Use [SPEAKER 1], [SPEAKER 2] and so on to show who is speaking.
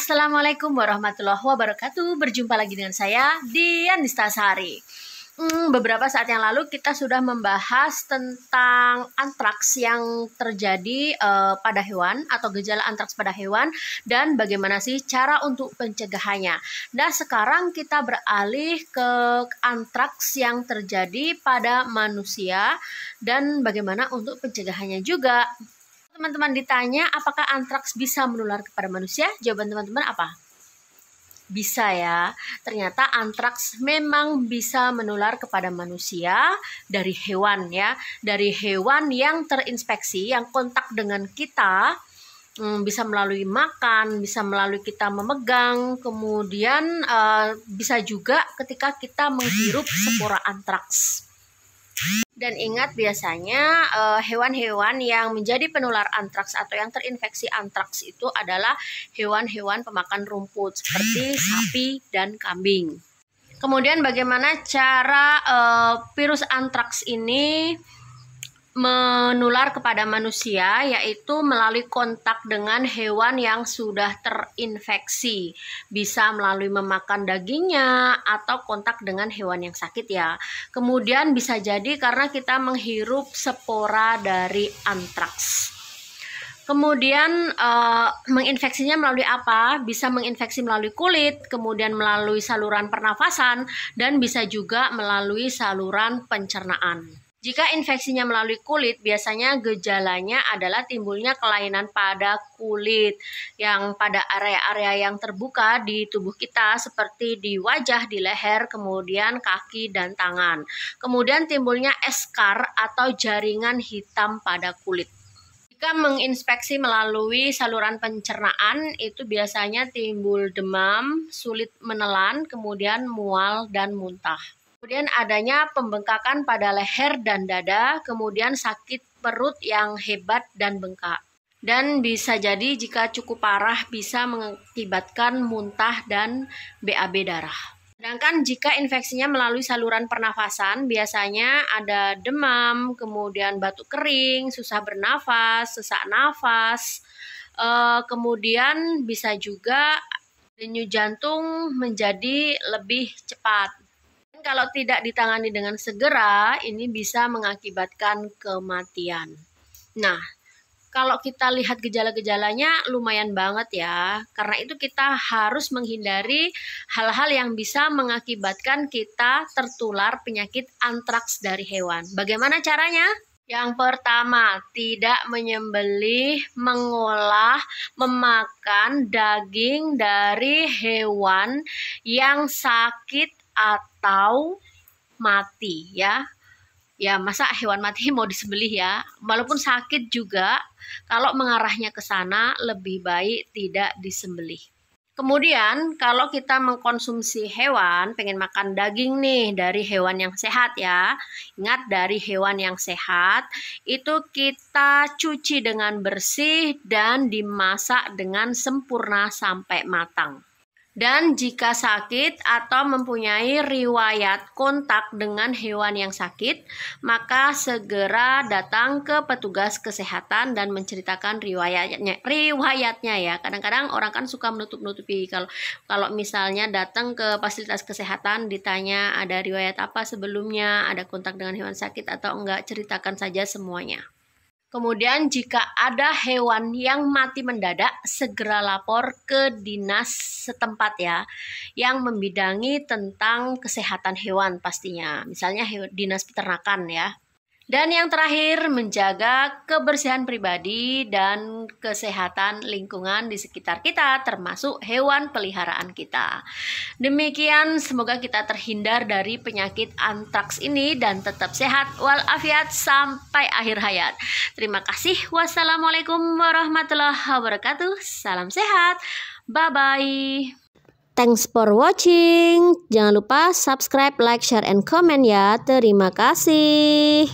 [SPEAKER 1] Assalamualaikum warahmatullahi wabarakatuh. Berjumpa lagi dengan saya, Dian Nistasari. Beberapa saat yang lalu kita sudah membahas tentang antraks yang terjadi pada hewan atau gejala antraks pada hewan dan bagaimana sih cara untuk pencegahannya. Nah, sekarang kita beralih ke antraks yang terjadi pada manusia dan bagaimana untuk pencegahannya juga. Teman-teman ditanya apakah antraks bisa menular kepada manusia? Jawaban teman-teman apa? Bisa ya. Ternyata antraks memang bisa menular kepada manusia dari hewan ya. Dari hewan yang terinfeksi, yang kontak dengan kita, bisa melalui makan, bisa melalui kita memegang, kemudian bisa juga ketika kita menghirup spora antraks. Dan ingat, biasanya hewan-hewan yang menjadi penular antraks atau yang terinfeksi antraks itu adalah hewan-hewan pemakan rumput seperti sapi dan kambing. Kemudian bagaimana cara virus antraks ini menular kepada manusia, yaitu melalui kontak dengan hewan yang sudah terinfeksi. Bisa melalui memakan dagingnya atau kontak dengan hewan yang sakit ya. Kemudian bisa jadi karena kita menghirup spora dari antraks. Kemudian menginfeksinya melalui apa? Bisa menginfeksi melalui kulit, kemudian melalui saluran pernafasan, dan bisa juga melalui saluran pencernaan. Jika infeksinya melalui kulit, biasanya gejalanya adalah timbulnya kelainan pada kulit yang pada area-area yang terbuka di tubuh kita seperti di wajah, di leher, kemudian kaki dan tangan. Kemudian timbulnya eskar atau jaringan hitam pada kulit. Jika menginfeksi melalui saluran pencernaan, itu biasanya timbul demam, sulit menelan, kemudian mual dan muntah. Kemudian adanya pembengkakan pada leher dan dada, kemudian sakit perut yang hebat dan bengkak. Dan bisa jadi jika cukup parah bisa mengakibatkan muntah dan BAB darah. Sedangkan jika infeksinya melalui saluran pernafasan, biasanya ada demam, kemudian batuk kering, susah bernafas, sesak nafas, kemudian bisa juga denyut jantung menjadi lebih cepat. Kalau tidak ditangani dengan segera, ini bisa mengakibatkan kematian. Nah, kalau kita lihat gejala-gejalanya lumayan banget ya. Karena itu kita harus menghindari hal-hal yang bisa mengakibatkan kita tertular penyakit antraks dari hewan. Bagaimana caranya? Yang pertama, tidak menyembelih, mengolah, memakan daging dari hewan yang sakit atau mati ya. Ya, masa hewan mati mau disembelih ya? Walaupun sakit juga, kalau mengarahnya ke sana lebih baik tidak disembelih. Kemudian kalau kita mengkonsumsi hewan, pengen makan daging nih dari hewan yang sehat ya. Ingat, dari hewan yang sehat itu kita cuci dengan bersih dan dimasak dengan sempurna sampai matang. Dan jika sakit atau mempunyai riwayat kontak dengan hewan yang sakit, maka segera datang ke petugas kesehatan dan menceritakan riwayatnya ya. Kadang-kadang orang kan suka menutup-nutupi. Kalau misalnya datang ke fasilitas kesehatan ditanya ada riwayat apa sebelumnya, ada kontak dengan hewan sakit atau enggak, ceritakan saja semuanya. Kemudian jika ada hewan yang mati mendadak, segera lapor ke dinas setempat ya, yang membidangi tentang kesehatan hewan pastinya, misalnya dinas peternakan ya. Dan yang terakhir, menjaga kebersihan pribadi dan kesehatan lingkungan di sekitar kita, termasuk hewan peliharaan kita. Demikian, semoga kita terhindar dari penyakit antraks ini dan tetap sehat walafiat sampai akhir hayat. Terima kasih. Wassalamualaikum warahmatullahi wabarakatuh. Salam sehat. Bye-bye. Thanks for watching. Jangan lupa subscribe, like, share, and comment ya. Terima kasih.